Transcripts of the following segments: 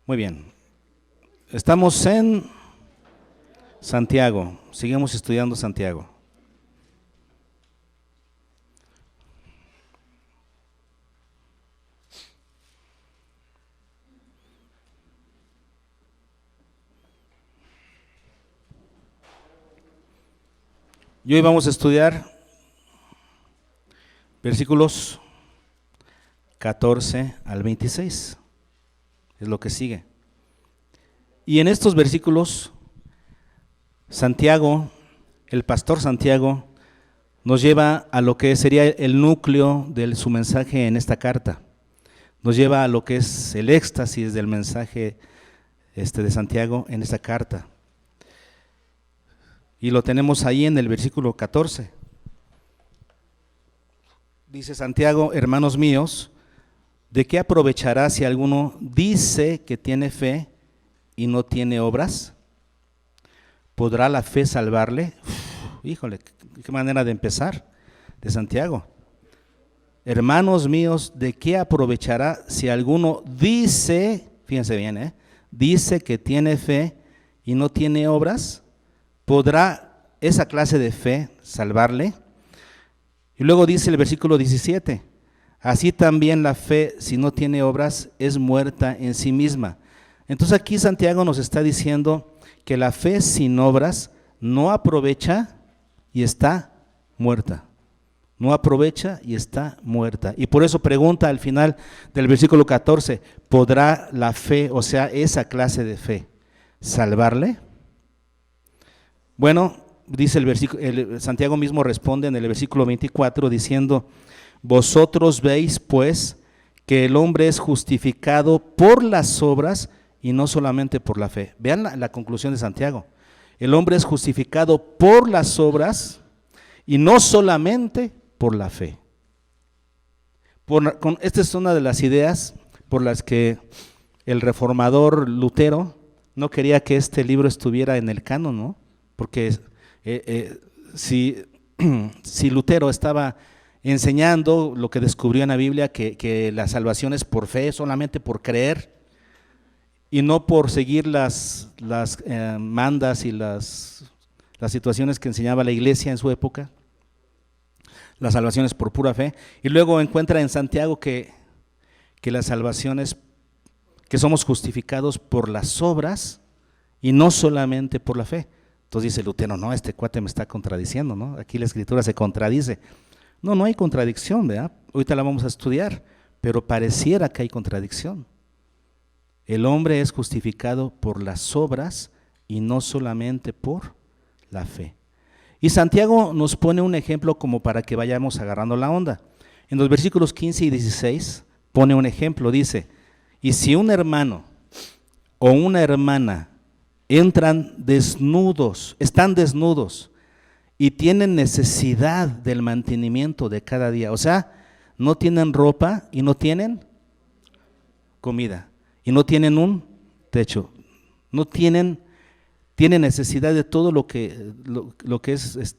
Muy bien. Estamos en Santiago. Seguimos estudiando Santiago. Y hoy vamos a estudiar versículos 14 al 26. Es lo que sigue. Y en estos versículos, Santiago, el pastor Santiago, nos lleva a lo que sería el núcleo de su mensaje en esta carta. Nos lleva a lo que es el éxtasis del mensaje de Santiago en esta carta. Y lo tenemos ahí en el versículo 14. Dice Santiago: hermanos míos, ¿de qué aprovechará si alguno dice que tiene fe y no tiene obras? ¿Podrá la fe salvarle? Híjole, qué manera de empezar de Santiago. Hermanos míos, ¿de qué aprovechará si alguno dice, fíjense bien, dice que tiene fe y no tiene obras? ¿Podrá esa clase de fe salvarle? Y luego dice el versículo 17, así también la fe, si no tiene obras, es muerta en sí misma. Entonces aquí Santiago nos está diciendo que la fe sin obras no aprovecha y está muerta. No aprovecha y está muerta. Y por eso pregunta al final del versículo 14, ¿podrá la fe, o sea, esa clase de fe, salvarle? Bueno, dice el versículo, Santiago mismo responde en el versículo 24 diciendo: vosotros veis pues que el hombre es justificado por las obras y no solamente por la fe. Vean la conclusión de Santiago. El hombre es justificado por las obras y no solamente por la fe. Esta es una de las ideas por las que el reformador Lutero no quería que este libro estuviera en el canon, ¿no? Porque si Lutero estaba enseñando lo que descubrió en la Biblia, que la salvación es por fe, solamente por creer, y no por seguir las mandas y las situaciones que enseñaba la iglesia en su época, la salvación es por pura fe, y luego encuentra en Santiago que la salvación es que somos justificados por las obras y no solamente por la fe. Entonces dice Lutero: no, este cuate me está contradiciendo, ¿no? Aquí la escritura se contradice. No hay contradicción, ¿verdad? Ahorita la vamos a estudiar, pero pareciera que hay contradicción. El hombre es justificado por las obras y no solamente por la fe. Y Santiago nos pone un ejemplo como para que vayamos agarrando la onda. En los versículos 15 y 16 pone un ejemplo, dice: y si un hermano o una hermana están desnudos y tienen necesidad del mantenimiento de cada día, o sea, no tienen ropa y no tienen comida y no tienen un techo, tienen necesidad de todo lo que es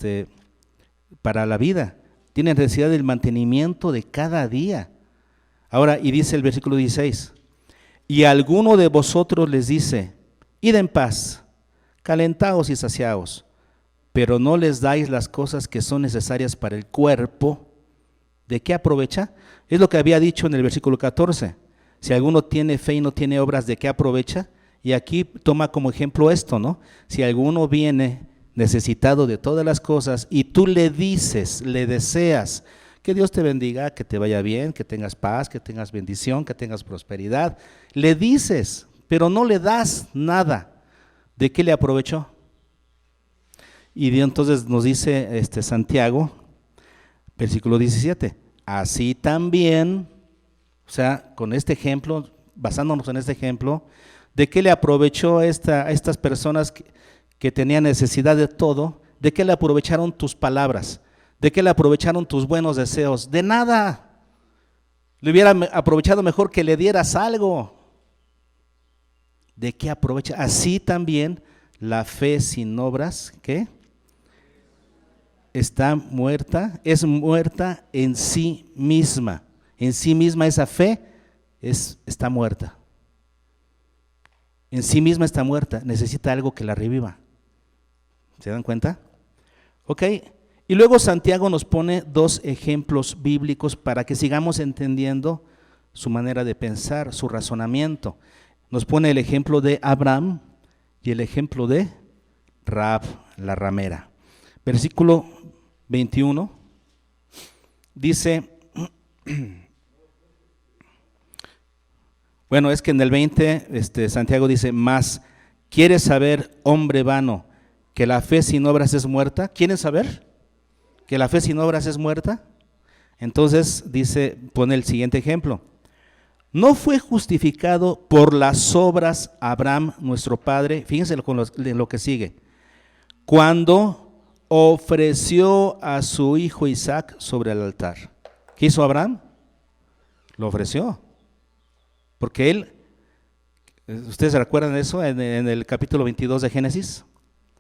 para la vida, tienen necesidad del mantenimiento de cada día. Ahora, y dice el versículo 16, y alguno de vosotros les dice: id en paz, calentaos y saciaos, pero no les dais las cosas que son necesarias para el cuerpo, ¿de qué aprovecha? Es lo que había dicho en el versículo 14. Si alguno tiene fe y no tiene obras, ¿de qué aprovecha? Y aquí toma como ejemplo esto, ¿no? Si alguno viene necesitado de todas las cosas y tú le dices, le deseas, que Dios te bendiga, que te vaya bien, que tengas paz, que tengas bendición, que tengas prosperidad, le dices, pero no le das nada, ¿de qué le aprovechó? Y entonces nos dice Santiago, versículo 17, así también, o sea, con este ejemplo, basándonos en este ejemplo, ¿de qué le aprovechó a estas personas que tenían necesidad de todo? ¿De qué le aprovecharon tus palabras? ¿De qué le aprovecharon tus buenos deseos? De nada. Le hubiera aprovechado mejor que le dieras algo. ¿De qué aprovecha? Así también la fe sin obras, ¿qué? Está muerta, es muerta en sí misma. En sí misma esa fe está muerta. En sí misma está muerta, necesita algo que la reviva. ¿Se dan cuenta? Ok. Y luego Santiago nos pone dos ejemplos bíblicos para que sigamos entendiendo su manera de pensar, su razonamiento. Nos pone el ejemplo de Abraham y el ejemplo de Rahab, la ramera. Versículo 21 dice, bueno, es que en el 20 Santiago dice, más, ¿quieres saber, hombre vano, que la fe sin obras es muerta? ¿Quieren saber que la fe sin obras es muerta? Entonces dice, pone el siguiente ejemplo. ¿No fue justificado por las obras Abraham, nuestro padre? Fíjense en lo que sigue. Cuando ofreció a su hijo Isaac sobre el altar. ¿Qué hizo Abraham? Lo ofreció. Porque él, ¿ustedes se recuerdan de eso en el capítulo 22 de Génesis?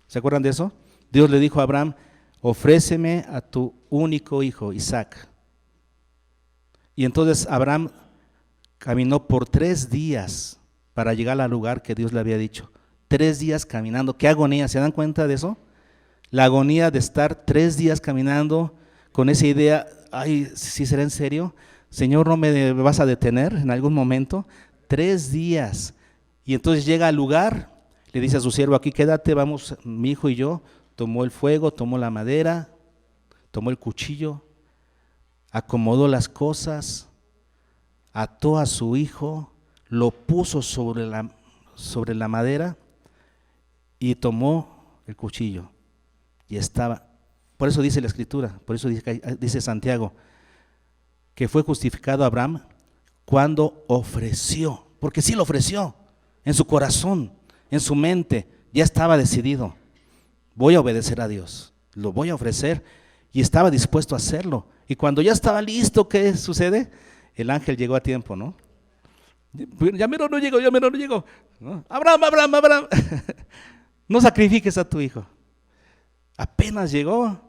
¿Se acuerdan de eso? Dios le dijo a Abraham, ofréceme a tu único hijo, Isaac. Y entonces Abraham caminó por 3 días para llegar al lugar que Dios le había dicho. 3 días caminando. ¿Qué agonía? ¿Se dan cuenta de eso? La agonía de estar 3 días caminando con esa idea, ay, ¿sí será en serio? Señor, ¿no me vas a detener en algún momento? 3 días. Y entonces llega al lugar, le dice a su siervo, aquí quédate, vamos mi hijo y yo. Tomó el fuego, tomó la madera, tomó el cuchillo, acomodó las cosas, ató a su hijo, lo puso sobre la madera y tomó el cuchillo. Y estaba, por eso dice la Escritura, por eso dice Santiago, que fue justificado Abraham cuando ofreció, porque sí lo ofreció, en su corazón, en su mente, ya estaba decidido, voy a obedecer a Dios, lo voy a ofrecer, y estaba dispuesto a hacerlo. Y cuando ya estaba listo, ¿qué sucede? El ángel llegó a tiempo, ¿no? Ya mero no llego, ¿no? Abraham, no sacrifiques a tu hijo. Apenas llegó,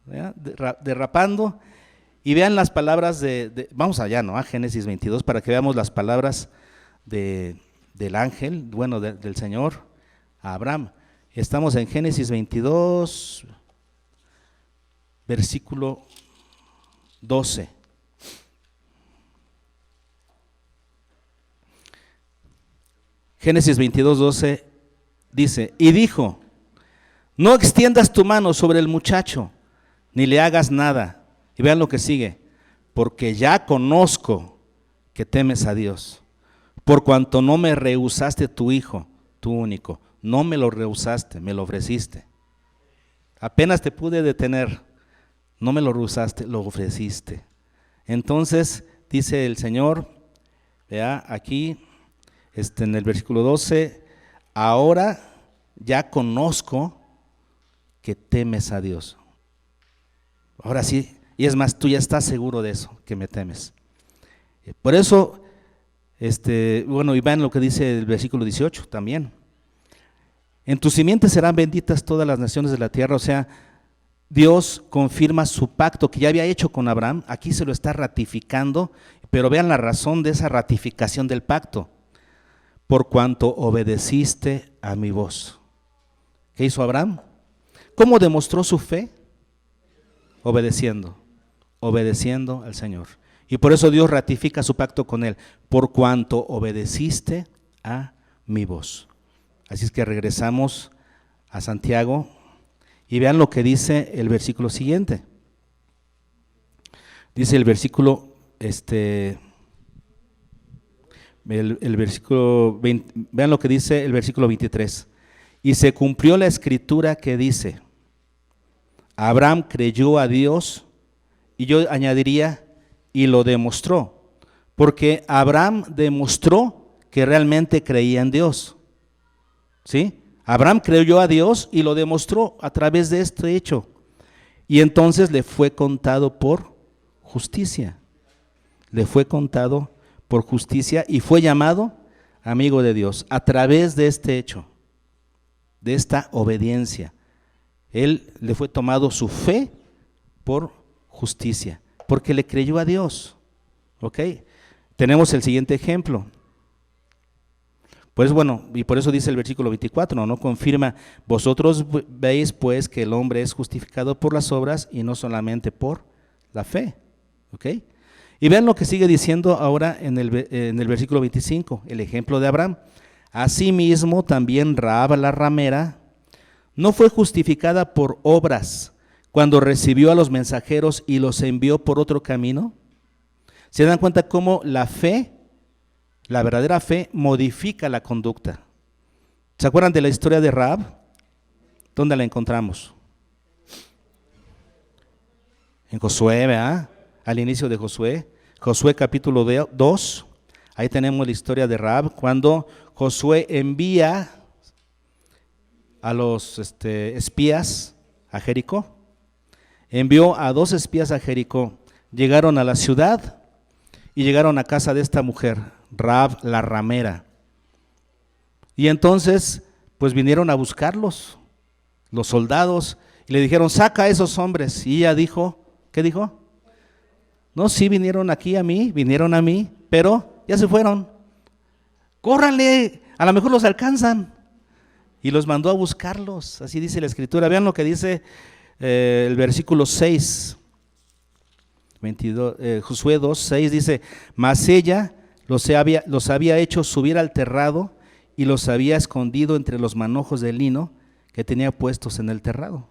¿ya? Derrapando, y vean las palabras vamos allá, ¿no? A Génesis 22, para que veamos las palabras del ángel, bueno, del Señor a Abraham. Estamos en Génesis 22, versículo 12. Génesis 22, 12 dice, y dijo, no extiendas tu mano sobre el muchacho, ni le hagas nada. Y vean lo que sigue, porque ya conozco que temes a Dios, por cuanto no me rehusaste tu hijo, tu único, no me lo rehusaste, me lo ofreciste. Apenas te pude detener, no me lo rehusaste, lo ofreciste. Entonces dice el Señor, vea aquí, en el versículo 12, ahora ya conozco que temes a Dios. Ahora sí, y es más, tú ya estás seguro de eso, que me temes. Por eso, bueno, y vean lo que dice el versículo 18 también. En tu simiente serán benditas todas las naciones de la tierra, o sea, Dios confirma su pacto que ya había hecho con Abraham, aquí se lo está ratificando, pero vean la razón de esa ratificación del pacto. Por cuanto obedeciste a mi voz. ¿Qué hizo Abraham? ¿Cómo demostró su fe? Obedeciendo al Señor. Y por eso Dios ratifica su pacto con él, por cuanto obedeciste a mi voz. Así es que regresamos a Santiago y vean lo que dice el versículo siguiente. Dice el versículo, el versículo 20, vean lo que dice el versículo 23. Y se cumplió la escritura que dice, Abraham creyó a Dios, y yo añadiría, y lo demostró, porque Abraham demostró que realmente creía en Dios. ¿Sí? Abraham creyó a Dios y lo demostró a través de este hecho. Y entonces le fue contado por justicia. Le fue contado por justicia y fue llamado amigo de Dios a través de este hecho, de esta obediencia. Él le fue tomado su fe por justicia, porque le creyó a Dios. ¿Ok? Tenemos el siguiente ejemplo. Pues bueno, y por eso dice el versículo 24, ¿no? Confirma, vosotros veis pues que el hombre es justificado por las obras y no solamente por la fe, ¿ok? Y vean lo que sigue diciendo ahora en el versículo 25, el ejemplo de Abraham. Asimismo también Rahab la ramera no fue justificada por obras cuando recibió a los mensajeros y los envió por otro camino. ¿Se dan cuenta cómo la fe, la verdadera fe, modifica la conducta? ¿Se acuerdan de la historia de Rahab? ¿Dónde la encontramos? En Josué, ¿verdad? Al inicio de Josué, Josué capítulo 2, ahí tenemos la historia de Rahab, cuando Josué envía a los espías a Jericó. Envió a 2 espías a Jericó, llegaron a la ciudad y llegaron a casa de esta mujer, Rahab la ramera. Y entonces, pues vinieron a buscarlos, los soldados, y le dijeron, saca a esos hombres. Y ella dijo, ¿qué dijo? No, sí vinieron aquí a mí, vinieron a mí, pero ya se fueron. Córranle, a lo mejor los alcanzan. Y los mandó a buscarlos, así dice la Escritura. Vean lo que dice el versículo 6, 22, Josué 2, 6 dice, mas ella los había hecho subir al terrado y los había escondido entre los manojos de lino que tenía puestos en el terrado.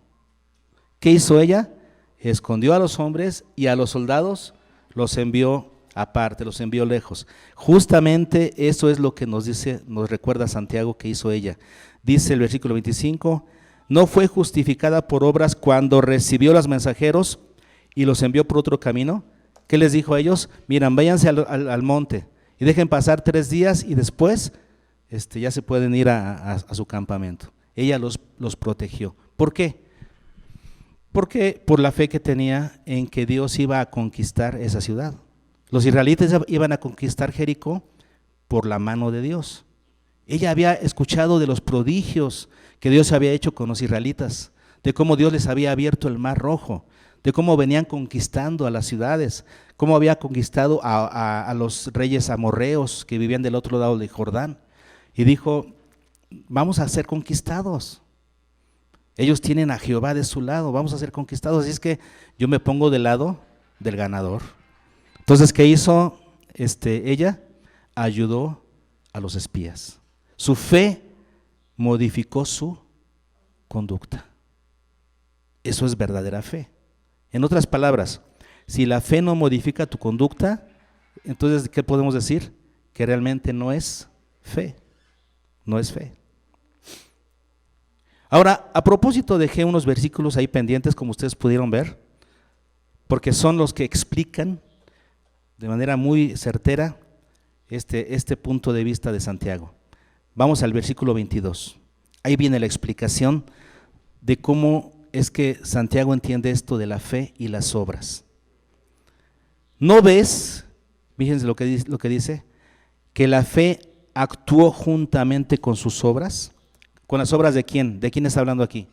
¿Qué hizo ella? Escondió a los hombres y a los soldados los envió aparte, los envió lejos. Justamente eso es lo que nos dice, nos recuerda Santiago que hizo ella. Dice el versículo 25, no fue justificada por obras cuando recibió a los mensajeros y los envió por otro camino. ¿Qué les dijo a ellos? Miren, váyanse al monte y dejen pasar 3 días y después ya se pueden ir a su campamento. Ella los protegió. ¿Por qué? Porque por la fe que tenía en que Dios iba a conquistar esa ciudad. Los israelitas iban a conquistar Jericó por la mano de Dios. Ella había escuchado de los prodigios que Dios había hecho con los israelitas, de cómo Dios les había abierto el mar rojo, de cómo venían conquistando a las ciudades, cómo había conquistado a los reyes amorreos que vivían del otro lado de Jordán. Y dijo, vamos a ser conquistados. Ellos tienen a Jehová de su lado, vamos a ser conquistados. Así es que yo me pongo del lado del ganador. Entonces, ¿qué hizo ella? Ayudó a los espías. Su fe modificó su conducta. Eso es verdadera fe. En otras palabras, si la fe no modifica tu conducta, entonces, ¿qué podemos decir? Que realmente no es fe. No es fe. Ahora, a propósito, dejé unos versículos ahí pendientes, como ustedes pudieron ver, porque son los que explican de manera muy certera este punto de vista de Santiago. Vamos al versículo 22. Ahí viene la explicación de cómo es que Santiago entiende esto de la fe y las obras. ¿No ves, fíjense lo que dice, que la fe actuó juntamente con sus obras? ¿Con las obras de quién? ¿De quién está hablando aquí?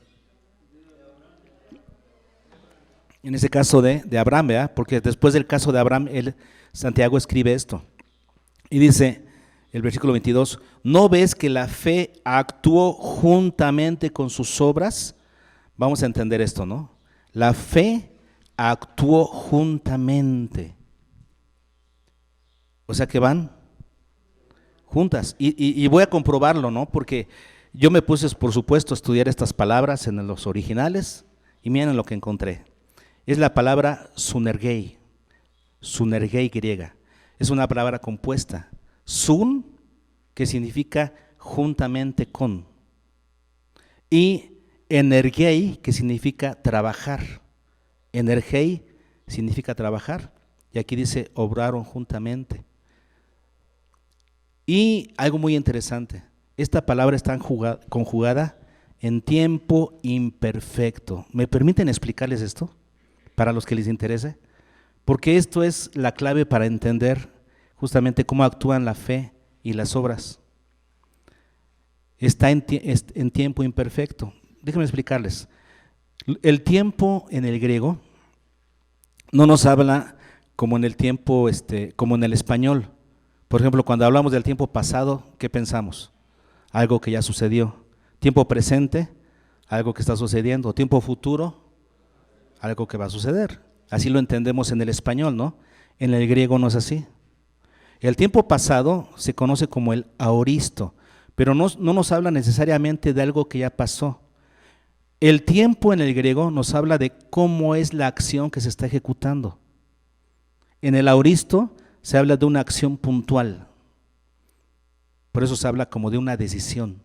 En ese caso de Abraham, ¿verdad? Porque después del caso de Abraham, Santiago escribe esto. Y dice el versículo 22, ¿no ves que la fe actuó juntamente con sus obras? Vamos a entender esto, ¿no? La fe actuó juntamente. O sea que van juntas. Y voy a comprobarlo, ¿no? Porque yo me puse, por supuesto, a estudiar estas palabras en los originales y miren lo que encontré. Es la palabra sunergei griega. Es una palabra compuesta. Sun, que significa juntamente con. Y energei, que significa trabajar. Energei significa trabajar. Y aquí dice, obraron juntamente. Y algo muy interesante. Esta palabra está conjugada en tiempo imperfecto. ¿Me permiten explicarles esto? Para los que les interese. Porque esto es la clave para entender justamente cómo actúan la fe y las obras. Está en tiempo imperfecto. Déjenme explicarles. El tiempo en el griego no nos habla como en el tiempo, como en el español. Por ejemplo, cuando hablamos del tiempo pasado, ¿qué pensamos? algo que ya sucedió. Tiempo presente, algo que está sucediendo. Tiempo futuro, algo que va a suceder. Así lo entendemos en el español, ¿no? En el griego no es así. El tiempo pasado se conoce como el aoristo, pero no nos habla necesariamente de algo que ya pasó. El tiempo en el griego nos habla de cómo es la acción que se está ejecutando. En el aoristo se habla de una acción puntual. Por eso se habla como de una decisión.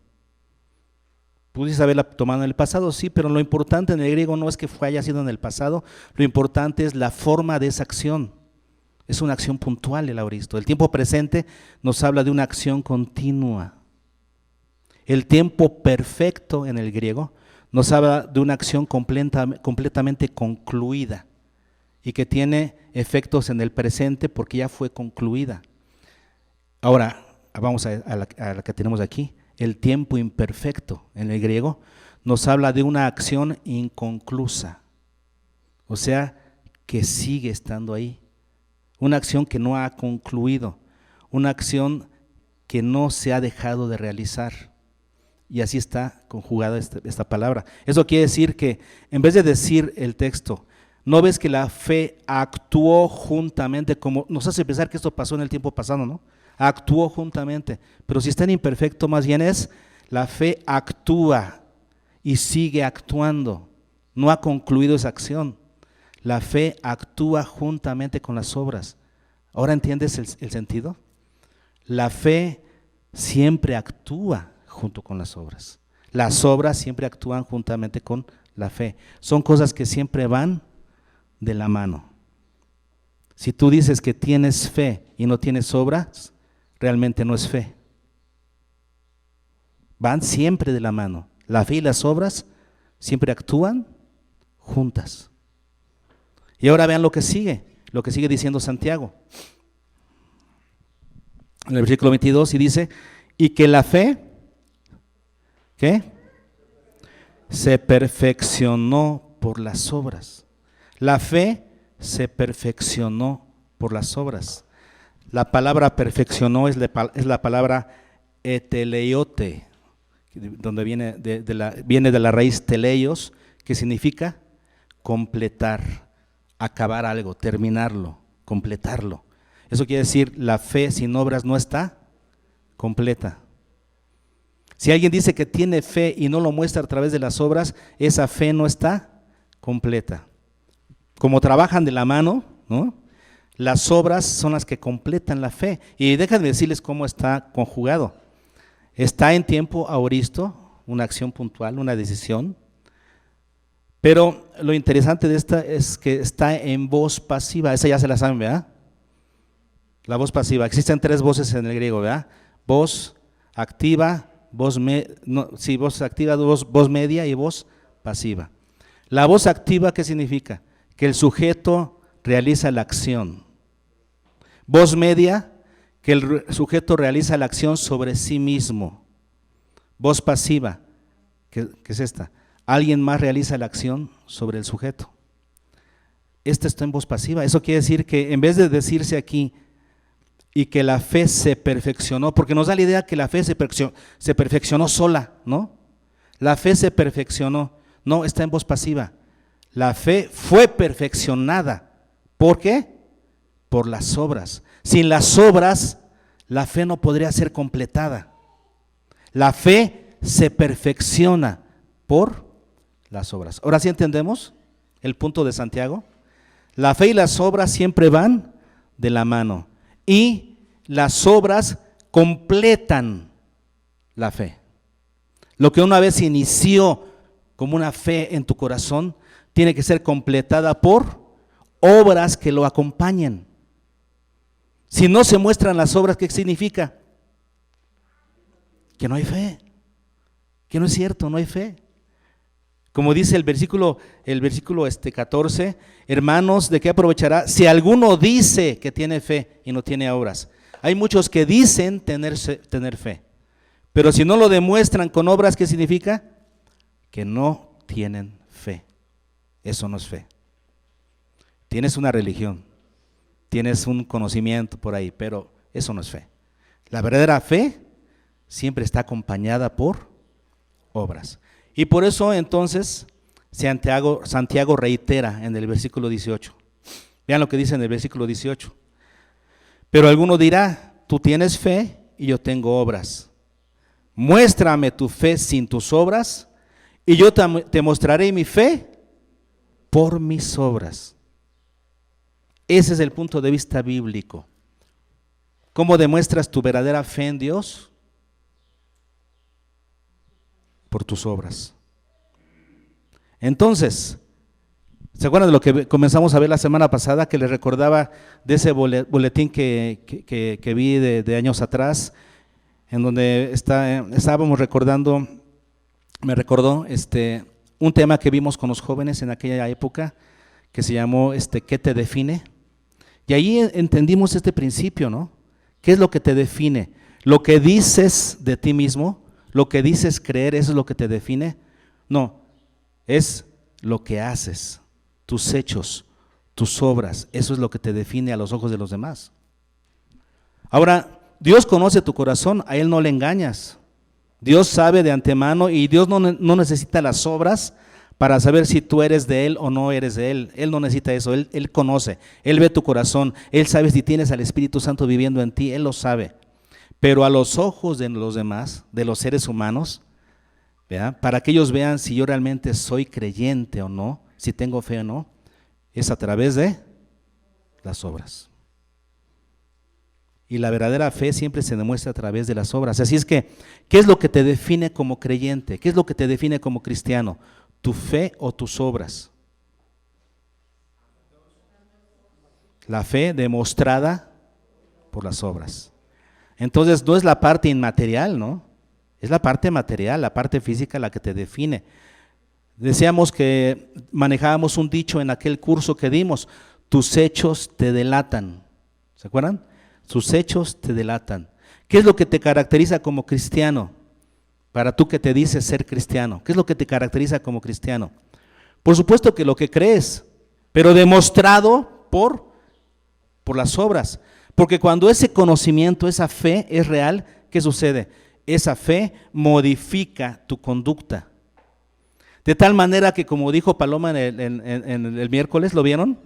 ¿Pudiste haberla tomado en el pasado? Sí, pero lo importante en el griego no es que haya sido en el pasado, lo importante es la forma de esa acción. Es una acción puntual el aoristo. El tiempo presente nos habla de una acción continua. El tiempo perfecto en el griego nos habla de una acción completamente concluida y que tiene efectos en el presente porque ya fue concluida. Ahora, vamos a la que tenemos aquí. El tiempo imperfecto en el griego nos habla de una acción inconclusa, o sea, que sigue estando ahí. Una acción que no ha concluido, una acción que no se ha dejado de realizar. Y así está conjugada esta palabra. Eso quiere decir que en vez de decir el texto, ¿no ves que la fe actuó juntamente? Como nos hace pensar que esto pasó en el tiempo pasado, ¿no? Actuó juntamente. Pero si está en imperfecto, más bien es la fe actúa y sigue actuando. No ha concluido esa acción. La fe actúa juntamente con las obras. ¿Ahora entiendes el sentido? La fe siempre actúa junto con las obras. Las obras siempre actúan juntamente con la fe. Son cosas que siempre van de la mano. Si tú dices que tienes fe y no tienes obras, realmente no es fe. Van siempre de la mano. La fe y las obras siempre actúan juntas. Y ahora vean lo que sigue diciendo Santiago. En el versículo 22 y dice, y que la fe, ¿qué? Se perfeccionó por las obras. La fe se perfeccionó por las obras. La palabra perfeccionó es la palabra eteleiote, donde viene de la raíz teleios, que significa completar, acabar algo, terminarlo, completarlo. Eso quiere decir, la fe sin obras no está completa. Si alguien dice que tiene fe y no lo muestra a través de las obras, esa fe no está completa. Como trabajan de la mano, ¿no? Las obras son las que completan la fe. Y déjenme decirles cómo está conjugado. Está en tiempo aoristo, una acción puntual, una decisión. Pero lo interesante de esta es que está en voz pasiva. Esa ya se la saben, ¿verdad? La voz pasiva. Existen 3 voces en el griego, ¿verdad? Voz activa, voz activa, voz media y voz pasiva. La voz activa, ¿qué significa? Que el sujeto realiza la acción. Voz media, que el sujeto realiza la acción sobre sí mismo. Voz pasiva, ¿qué es esta? Alguien más realiza la acción sobre el sujeto. Esta está en voz pasiva. Eso quiere decir que en vez de decirse aquí y que la fe se perfeccionó, porque nos da la idea que la fe se perfeccionó sola, ¿no? La fe se perfeccionó. No, está en voz pasiva. La fe fue perfeccionada. ¿Por qué? Por las obras. Sin las obras, la fe no podría ser completada. La fe se perfecciona por las obras. Ahora sí entendemos el punto de Santiago. La fe y las obras siempre van de la mano. Y las obras completan la fe. Lo que una vez inició como una fe en tu corazón, tiene que ser completada por obras que lo acompañen. Si no se muestran las obras, ¿qué significa? Que no hay fe, que no es cierto, no hay fe. Como dice el versículo 14, hermanos, ¿de qué aprovechará si alguno dice que tiene fe y no tiene obras? Hay muchos que dicen tener fe, pero si no lo demuestran con obras, ¿qué significa? Que no tienen fe. Eso no es fe. Tienes una religión, tienes un conocimiento por ahí, pero eso no es fe. La verdadera fe siempre está acompañada por obras. Y por eso entonces Santiago reitera en el versículo 18. Vean lo que dice en el versículo 18. Pero alguno dirá, tú tienes fe y yo tengo obras. Muéstrame tu fe sin tus obras y yo te mostraré mi fe por mis obras. Ese es el punto de vista bíblico. ¿Cómo demuestras tu verdadera fe en Dios? Por tus obras. Entonces, ¿se acuerdan de lo que comenzamos a ver la semana pasada? Que les recordaba de ese boletín que vi de años atrás, en donde estábamos recordando, me recordó un tema que vimos con los jóvenes en aquella época, que se llamó ¿qué te define? Y ahí entendimos este principio, ¿no? ¿Qué es lo que te define? Lo que dices de ti mismo, lo que dices creer, ¿eso es lo que te define? No, es lo que haces, tus hechos, tus obras, eso es lo que te define a los ojos de los demás. Ahora, Dios conoce tu corazón, a Él no le engañas. Dios sabe de antemano y Dios no necesita las obras para saber si tú eres de Él o no eres de Él. Él no necesita eso, Él conoce, Él ve tu corazón, Él sabe si tienes al Espíritu Santo viviendo en ti, Él lo sabe. Pero a los ojos de los demás, de los seres humanos, ¿verdad? Para que ellos vean si yo realmente soy creyente o no, si tengo fe o no, es a través de las obras. Y la verdadera fe siempre se demuestra a través de las obras. Así es que, ¿qué es lo que te define como creyente? ¿Qué es lo que te define como cristiano? ¿Tu fe o tus obras? La fe demostrada por las obras. Entonces no es la parte inmaterial, ¿no? Es la parte material, la parte física la que te define. Decíamos que manejábamos un dicho en aquel curso que dimos, tus hechos te delatan. ¿Se acuerdan? Tus hechos te delatan. ¿Qué es lo que te caracteriza como cristiano? Para tú que te dices ser cristiano, ¿qué es lo que te caracteriza como cristiano? Por supuesto que lo que crees, pero demostrado por las obras. Porque cuando ese conocimiento, esa fe es real, ¿qué sucede? Esa fe modifica tu conducta. De tal manera que, como dijo Paloma en el miércoles, ¿lo vieron?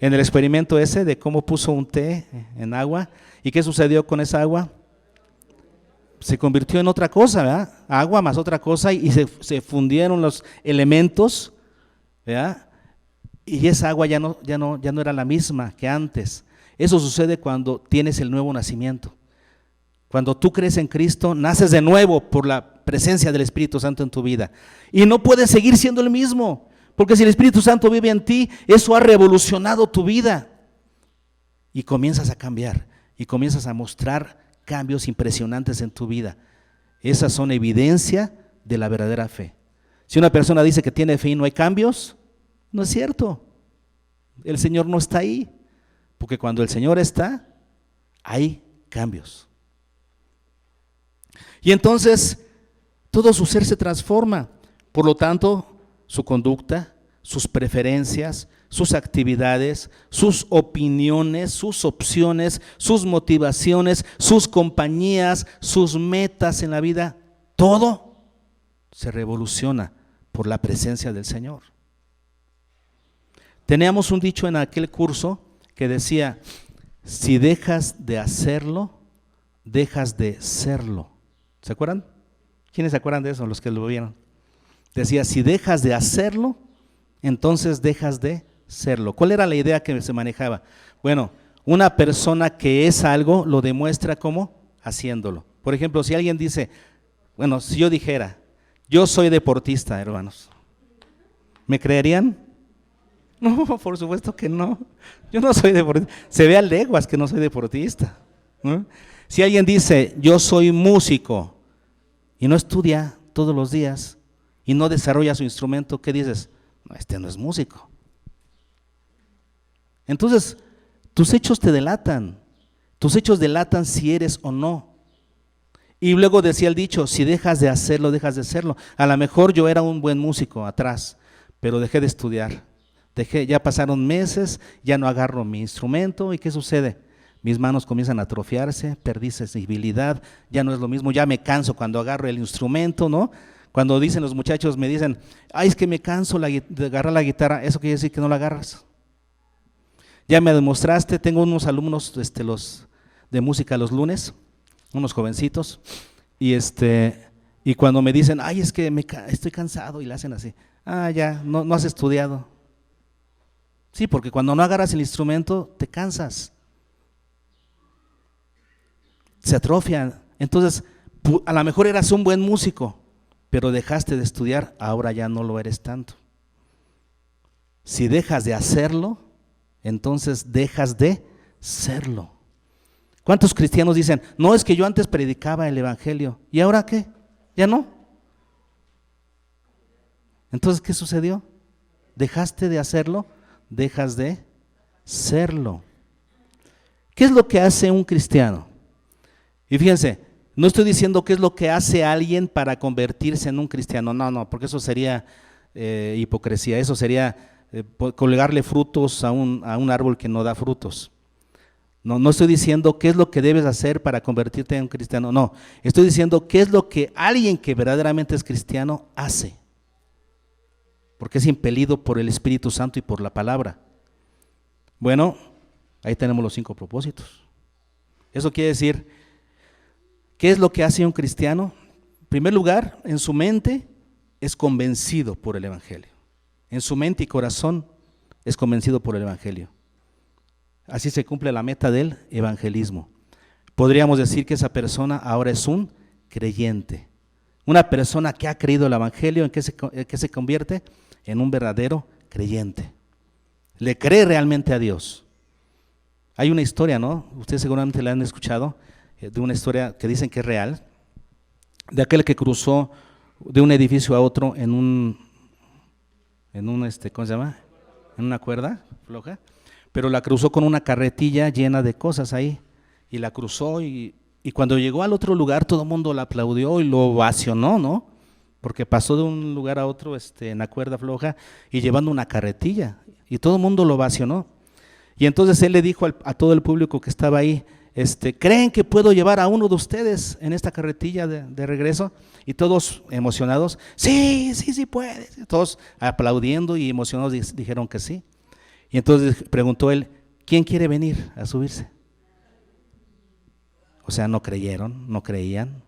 En el experimento ese de cómo puso un té en agua. ¿Y qué sucedió con esa agua? Se convirtió en otra cosa, ¿verdad? Agua más otra cosa y se fundieron los elementos, ¿verdad? Y esa agua ya no era la misma que antes. Eso sucede cuando tienes el nuevo nacimiento. Cuando tú crees en Cristo, naces de nuevo por la presencia del Espíritu Santo en tu vida. Y no puedes seguir siendo el mismo, porque si el Espíritu Santo vive en ti, eso ha revolucionado tu vida. Y comienzas a cambiar, y comienzas a mostrar cambios impresionantes en tu vida. Esas son evidencia de la verdadera fe. Si una persona dice que tiene fe y no hay cambios, no es cierto. El Señor no está ahí, porque cuando el Señor está, hay cambios. Y entonces todo su ser se transforma. Por lo tanto, su conducta, sus preferencias, sus actividades, sus opiniones, sus opciones, sus motivaciones, sus compañías, sus metas en la vida, todo se revoluciona por la presencia del Señor. Teníamos un dicho en aquel curso que decía, si dejas de hacerlo, dejas de serlo. ¿Se acuerdan? ¿Quiénes se acuerdan de eso? Los que lo vieron. Decía, si dejas de hacerlo, entonces dejas de serlo. ¿Cuál era la idea que se manejaba? Bueno, una persona que es algo lo demuestra como haciéndolo. Por ejemplo, si alguien dice, bueno, si yo dijera, yo soy deportista, hermanos, ¿me creerían? No, por supuesto que no. Yo no soy deportista. Se ve a leguas que no soy deportista, ¿no? Si alguien dice, yo soy músico, y no estudia todos los días, y no desarrolla su instrumento, ¿qué dices? No, este no es músico. Entonces, tus hechos te delatan. Tus hechos delatan si eres o no. Y luego decía el dicho, si dejas de hacerlo, dejas de serlo. A lo mejor yo era un buen músico atrás, pero dejé de estudiar. Ya pasaron meses, ya no agarro mi instrumento, ¿y qué sucede? mis manos comienzan a atrofiarse, perdí sensibilidad, ya no es lo mismo, ya me canso cuando agarro el instrumento, ¿no? Cuando dicen los muchachos, me dicen, ay, es que me canso de agarrar la guitarra, eso quiere decir que no la agarras. Ya me demostraste, tengo unos alumnos los de música los lunes, unos jovencitos, y cuando me dicen, ay, es que estoy cansado, y le hacen así, ya, no has estudiado. Sí, porque cuando no agarras el instrumento, te cansas, se atrofian. Entonces, a lo mejor eras un buen músico, pero dejaste de estudiar, ahora ya no lo eres tanto. Si dejas de hacerlo, entonces dejas de serlo. ¿Cuántos cristianos dicen, no, es que yo antes predicaba el evangelio, ¿y ahora qué? ¿Ya no? Entonces, ¿qué sucedió? Dejaste de hacerlo, dejas de serlo. ¿Qué es lo que hace un cristiano? Y fíjense, no estoy diciendo qué es lo que hace alguien para convertirse en un cristiano, no, porque eso sería hipocresía, eso sería colgarle frutos a un árbol que no da frutos. No estoy diciendo qué es lo que debes hacer para convertirte en un cristiano, no, estoy diciendo qué es lo que alguien que verdaderamente es cristiano hace, porque es impelido por el Espíritu Santo y por la palabra. Bueno, ahí tenemos los 5 propósitos. Eso quiere decir, ¿qué es lo que hace un cristiano? En primer lugar, en su mente es convencido por el evangelio. En su mente y corazón es convencido por el evangelio. Así se cumple la meta del evangelismo. Podríamos decir que esa persona ahora es un creyente. Una persona que ha creído el evangelio, ¿en qué se convierte? En un verdadero creyente. Le cree realmente a Dios. Hay una historia, ¿no? Ustedes seguramente la han escuchado, de una historia que dicen que es real, de aquel que cruzó de un edificio a otro en un ¿cómo se llama? En una cuerda floja, pero la cruzó con una carretilla llena de cosas ahí, y la cruzó, y cuando llegó al otro lugar todo el mundo la aplaudió y lo ovacionó, ¿no? Porque pasó de un lugar a otro en la cuerda floja y llevando una carretilla, y todo el mundo lo ovacionó. Y entonces él le dijo a todo el público que estaba ahí, ¿creen que puedo llevar a uno de ustedes en esta carretilla de regreso? Y todos emocionados, sí puedes. Y todos aplaudiendo y emocionados dijeron que sí. Y entonces preguntó él, ¿quién quiere venir a subirse? O sea, no creyeron, no creían.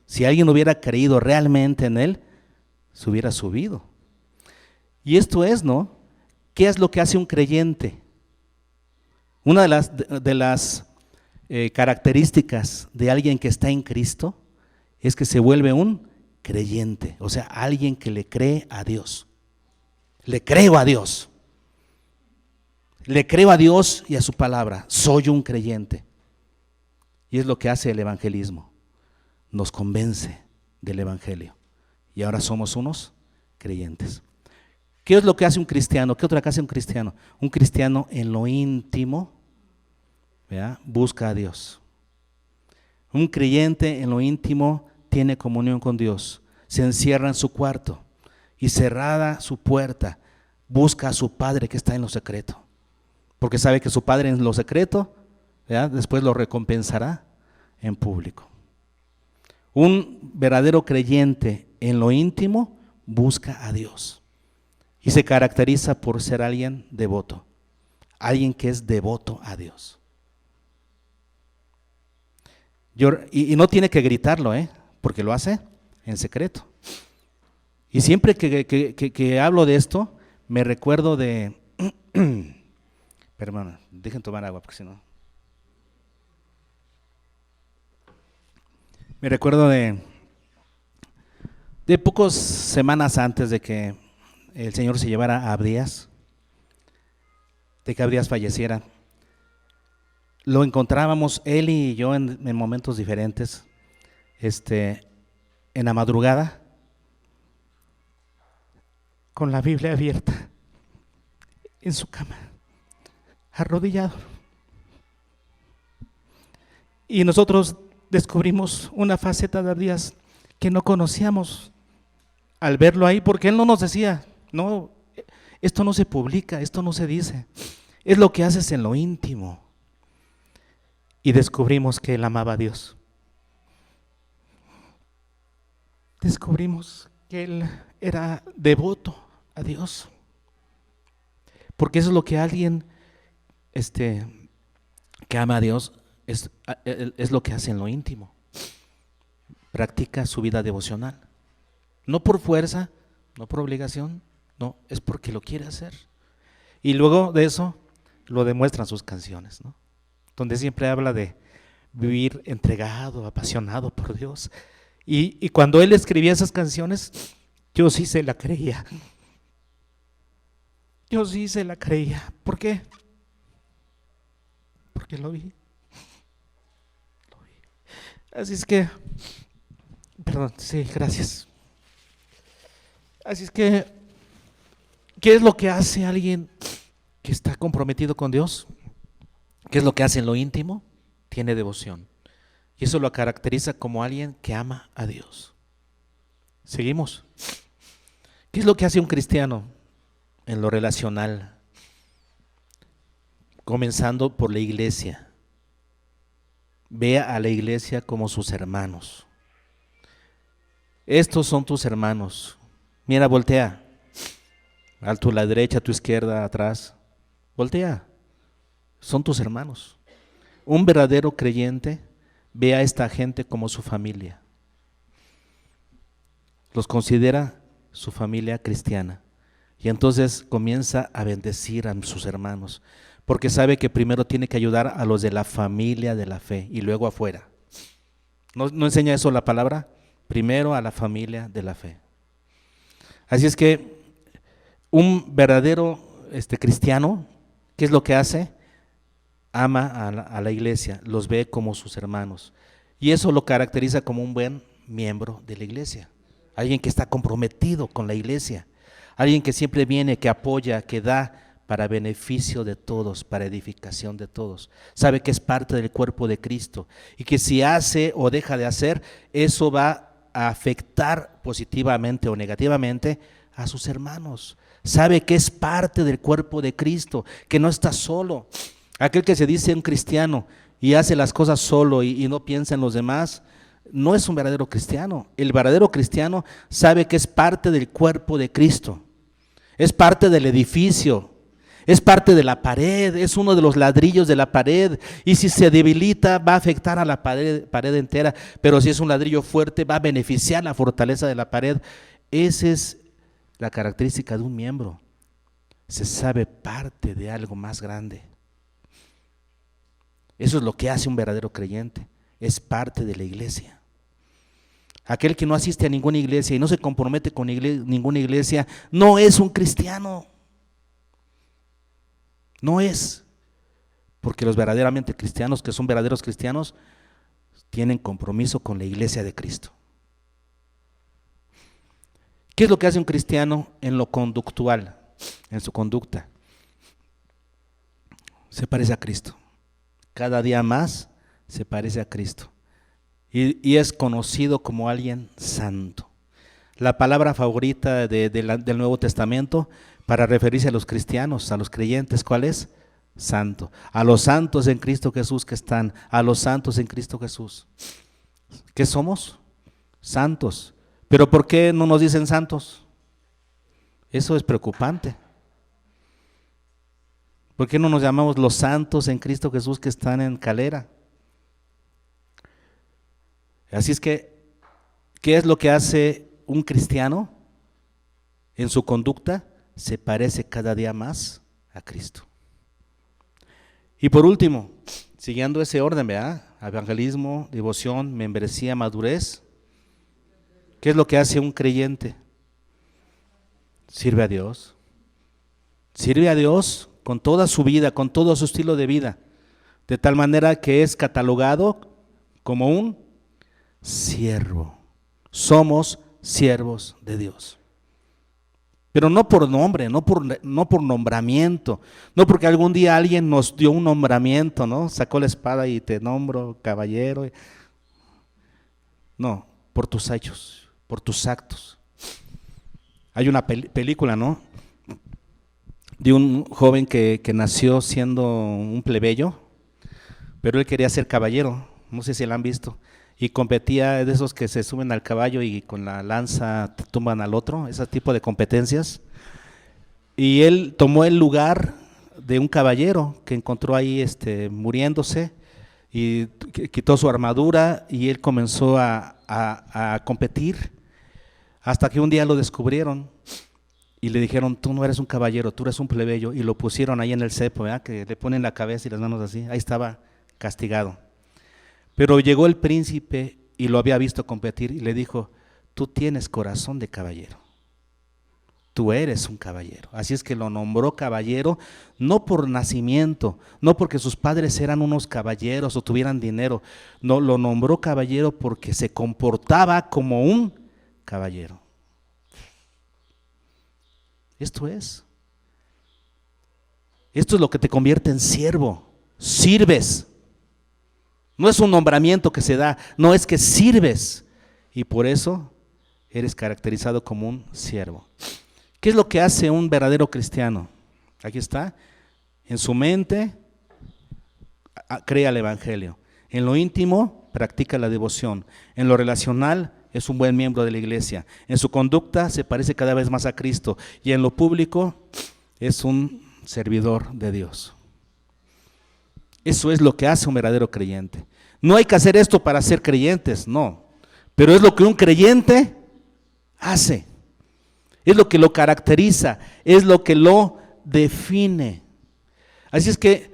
Si alguien hubiera creído realmente en él, se hubiera subido. Y esto es, ¿no? ¿Qué es lo que hace un creyente? Una de las características de alguien que está en Cristo es que se vuelve un creyente, o sea, alguien que le cree a Dios. Le creo a Dios. Le creo a Dios y a su palabra. Soy un creyente. Y es lo que hace el evangelismo. Nos convence del evangelio. Y ahora somos unos creyentes. ¿Qué es lo que hace un cristiano? ¿Qué otra cosa hace un cristiano? Un cristiano en lo íntimo, ¿verdad?, busca a Dios. Un creyente en lo íntimo tiene comunión con Dios. Se encierra en su cuarto y cerrada su puerta, busca a su Padre que está en lo secreto. Porque sabe que su Padre en lo secreto, ¿verdad?, después lo recompensará en público. Un verdadero creyente en lo íntimo busca a Dios. Y se caracteriza por ser alguien devoto, alguien que es devoto a Dios. Y no tiene que gritarlo, porque lo hace en secreto. Y siempre que hablo de esto, me recuerdo de... Perdón, dejen tomar agua, porque si no... Me recuerdo de pocas semanas antes de que el Señor se llevara a Abdías, de que Abdías falleciera. Lo encontrábamos él y yo en momentos diferentes, en la madrugada, con la Biblia abierta, en su cama, arrodillado. Y nosotros descubrimos una faceta de Abdías que no conocíamos al verlo ahí, porque él no nos decía, no, esto no se publica, esto no se dice, es lo que haces en lo íntimo. y descubrimos que él amaba a Dios. Descubrimos que él era devoto a Dios. Porque eso es lo que alguien que ama a Dios es lo que hace en lo íntimo. Practica su vida devocional. No por fuerza, no por obligación, no, es porque lo quiere hacer. Y luego de eso lo demuestran sus canciones, ¿no? Donde siempre habla de vivir entregado, apasionado por Dios. Y cuando él escribía esas canciones, yo sí se la creía. Yo sí se la creía. ¿Por qué? Porque lo vi. Así es que, perdón, sí, gracias. Así es que, ¿qué es lo que hace alguien que está comprometido con Dios? ¿Qué es lo que hace en lo íntimo? Tiene devoción. Y eso lo caracteriza como alguien que ama a Dios. Seguimos. ¿Qué es lo que hace un cristiano en lo relacional? Comenzando por la iglesia. Ve a la iglesia como sus hermanos. Estos son tus hermanos. Mira, voltea. A tu la derecha, a tu izquierda, atrás. Voltea. Son tus hermanos. Un verdadero creyente ve a esta gente como su familia. Los considera su familia cristiana. Y entonces comienza a bendecir a sus hermanos. Porque sabe que primero tiene que ayudar a los de la familia de la fe y luego afuera. ¿No enseña eso la palabra? Primero a la familia de la fe. Así es que un verdadero cristiano, ¿qué es lo que hace? Ama a la iglesia, los ve como sus hermanos. Y eso lo caracteriza como un buen miembro de la iglesia. Alguien que está comprometido con la iglesia. Alguien que siempre viene, que apoya, que da para beneficio de todos, para edificación de todos. Sabe que es parte del cuerpo de Cristo y que si hace o deja de hacer, eso va a afectar positivamente o negativamente a sus hermanos. Sabe que es parte del cuerpo de Cristo, que no está solo. Aquel que se dice un cristiano y hace las cosas solo y no piensa en los demás, no es un verdadero cristiano. El verdadero cristiano sabe que es parte del cuerpo de Cristo, es parte del edificio, es parte de la pared, es uno de los ladrillos de la pared, y si se debilita va a afectar a la pared entera, pero si es un ladrillo fuerte va a beneficiar la fortaleza de la pared. Esa es la característica de un miembro. Se sabe parte de algo más grande. Eso es lo que hace un verdadero creyente, es parte de la iglesia. Aquel que no asiste a ninguna iglesia y no se compromete con ninguna iglesia, no es un cristiano. No es. Porque los verdaderamente cristianos, que son verdaderos cristianos, tienen compromiso con la iglesia de Cristo. ¿Qué es lo que hace un cristiano en lo conductual, en su conducta? Se parece a Cristo. Cada día más se parece a Cristo. Y es conocido como alguien santo. La palabra favorita del Nuevo Testamento para referirse a los cristianos, a los creyentes, ¿cuál es? Santo. A los santos en Cristo Jesús que están, a los santos en Cristo Jesús. ¿Qué somos? Santos. ¿Pero por qué no nos dicen santos? Eso es preocupante. ¿Por qué no nos llamamos los santos en Cristo Jesús que están en Calera? Así es que, ¿qué es lo que hace un cristiano en su conducta? Se parece cada día más a Cristo. Y por último, siguiendo ese orden, ¿verdad? Evangelismo, devoción, membresía, madurez. ¿Qué es lo que hace un creyente? Sirve a Dios. Sirve a Dios con toda su vida, con todo su estilo de vida, de tal manera que es catalogado como un siervo. Somos siervos de Dios. Pero no por nombre, no por nombramiento, no porque algún día alguien nos dio un nombramiento, ¿no? Sacó la espada y te nombro caballero. No, por tus hechos, por tus actos. Hay una película, ¿no? De un joven que nació siendo un plebeyo, pero él quería ser caballero, no sé si lo han visto, y competía de esos que se suben al caballo y con la lanza tumban al otro, ese tipo de competencias. Y él tomó el lugar de un caballero que encontró ahí muriéndose y quitó su armadura y él comenzó a competir hasta que un día lo descubrieron y le dijeron: tú no eres un caballero, tú eres un plebeyo, y lo pusieron ahí en el cepo, ¿verdad? Que le ponen la cabeza y las manos así, ahí estaba castigado. Pero llegó el príncipe y lo había visto competir y le dijo: tú tienes corazón de caballero, tú eres un caballero. Así es que lo nombró caballero, no por nacimiento, no porque sus padres eran unos caballeros o tuvieran dinero, no, lo nombró caballero porque se comportaba como un caballero. Esto es lo que te convierte en siervo, sirves. No es un nombramiento que se da, no, es que sirves y por eso eres caracterizado como un siervo. ¿Qué es lo que hace un verdadero cristiano? Aquí está, en su mente crea el evangelio, en lo íntimo practica la devoción, en lo relacional es un buen miembro de la iglesia, en su conducta se parece cada vez más a Cristo y en lo público es un servidor de Dios. Eso es lo que hace un verdadero creyente. No hay que hacer esto para ser creyentes, no, pero es lo que un creyente hace, es lo que lo caracteriza, es lo que lo define. Así es que,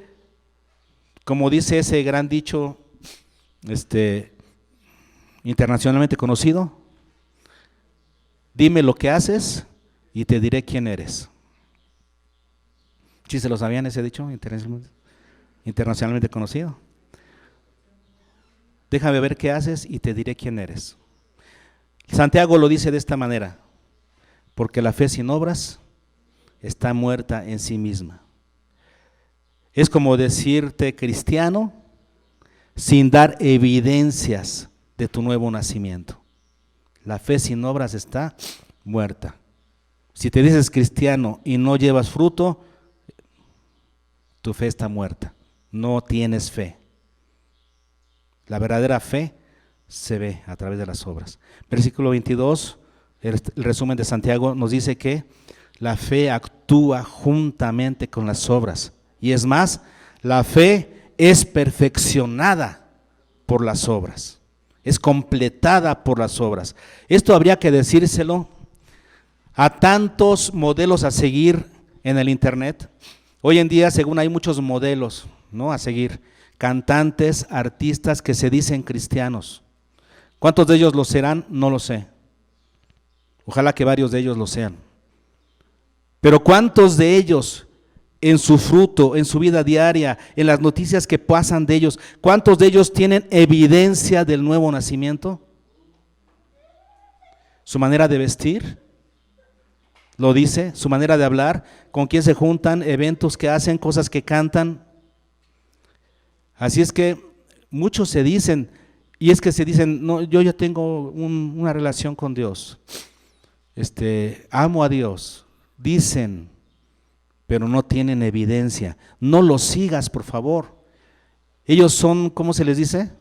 como dice ese gran dicho internacionalmente conocido, dime lo que haces y te diré quién eres. ¿Sí se lo sabían ese dicho internacionalmente conocido? Déjame ver qué haces y te diré quién eres. Santiago lo dice de esta manera: porque la fe sin obras está muerta en sí misma. Es como decirte cristiano sin dar evidencias de tu nuevo nacimiento. La fe sin obras está muerta. Si te dices cristiano y no llevas fruto, tu fe está muerta. No tienes fe. La verdadera fe se ve a través de las obras. Versículo 22, el resumen de Santiago nos dice que la fe actúa juntamente con las obras. Y es más, la fe es perfeccionada por las obras, es completada por las obras. Esto habría que decírselo a tantos modelos a seguir en el internet. Hoy en día, según hay muchos modelos, ¿no?, a seguir, cantantes, artistas que se dicen cristianos. ¿Cuántos de ellos lo serán? No lo sé. Ojalá que varios de ellos lo sean. Pero ¿cuántos de ellos en su fruto, en su vida diaria, en las noticias que pasan de ellos, cuántos de ellos tienen evidencia del nuevo nacimiento? Su manera de vestir lo dice, su manera de hablar, con quién se juntan, eventos que hacen, cosas que cantan. Así es que muchos se dicen, y es que se dicen: no, yo ya tengo una relación con Dios, amo a Dios, dicen, pero no tienen evidencia. No los sigas, por favor. Ellos son, ¿cómo se les dice?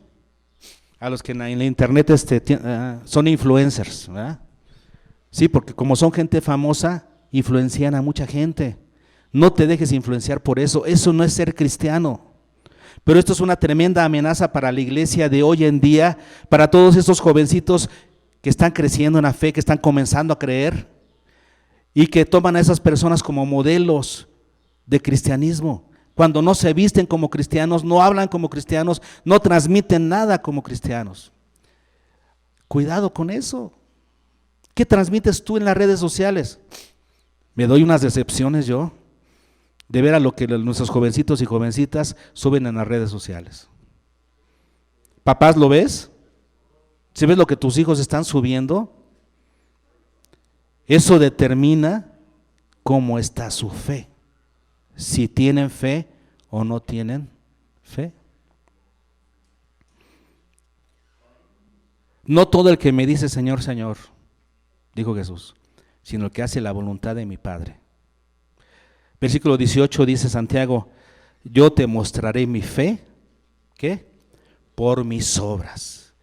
A los que en la internet son influencers, ¿verdad? Sí, porque como son gente famosa, influencian a mucha gente. No te dejes influenciar por eso, eso no es ser cristiano. Pero esto es una tremenda amenaza para la iglesia de hoy en día, para todos estos jovencitos que están creciendo en la fe, que están comenzando a creer y que toman a esas personas como modelos de cristianismo, cuando no se visten como cristianos, no hablan como cristianos, no transmiten nada como cristianos. Cuidado con eso. ¿Qué transmites tú en las redes sociales? Me doy unas decepciones yo de ver a lo que nuestros jovencitos y jovencitas suben en las redes sociales. Papás, ¿lo ves? ¿Si ves lo que tus hijos están subiendo? Eso determina cómo está su fe, si tienen fe o no tienen fe. No todo el que me dice Señor, Señor, dijo Jesús, sino el que hace la voluntad de mi Padre. Versículo 18 dice Santiago: yo te mostraré mi fe ¿qué? Por mis obras.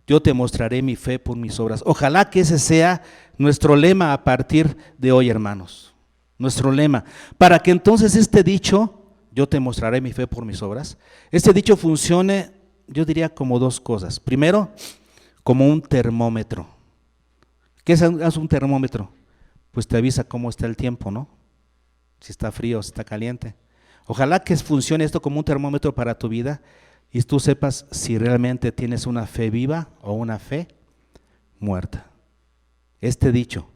Yo te mostraré mi fe por mis obras. Ojalá que ese sea nuestro lema a partir de hoy, hermanos. Nuestro lema. Para que entonces este dicho, yo te mostraré mi fe por mis obras, este dicho funcione, yo diría como dos cosas. Primero, como un termómetro. ¿Qué es un termómetro? Pues te avisa cómo está el tiempo, ¿no? Si está frío, si está caliente. Ojalá que funcione esto como un termómetro para tu vida y tú sepas si realmente tienes una fe viva o una fe muerta. Este dicho,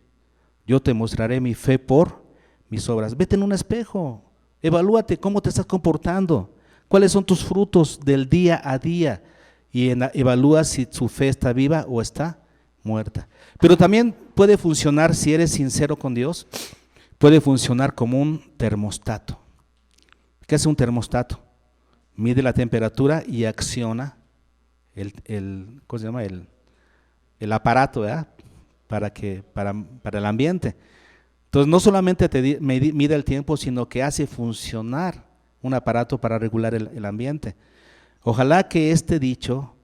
yo te mostraré mi fe por mis obras. Vete en un espejo, evalúate cómo te estás comportando, cuáles son tus frutos del día a día y evalúa si tu fe está viva o está muerta. Pero también puede funcionar, si eres sincero con Dios, puede funcionar como un termostato. ¿Qué hace un termostato? Mide la temperatura y acciona ¿cómo se llama? El aparato, ¿verdad? Para el ambiente. Entonces no solamente mide el tiempo, sino que hace funcionar un aparato para regular el ambiente. Ojalá que este dicho,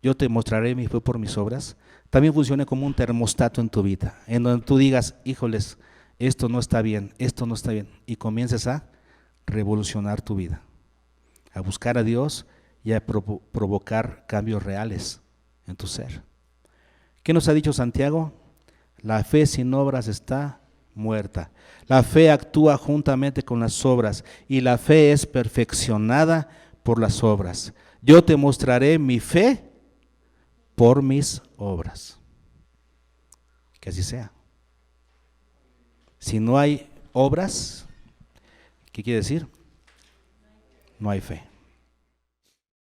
yo te mostraré mi fe por mis obras, también funcione como un termostato en tu vida, en donde tú digas, híjoles, esto no está bien, y comiences a revolucionar tu vida, a buscar a Dios y a provocar cambios reales en tu ser. ¿Qué nos ha dicho Santiago? La fe sin obras está muerta. La fe actúa juntamente con las obras y la fe es perfeccionada por las obras. Yo te mostraré mi fe por mis obras. Que así sea. Si no hay obras, ¿qué quiere decir? No hay fe.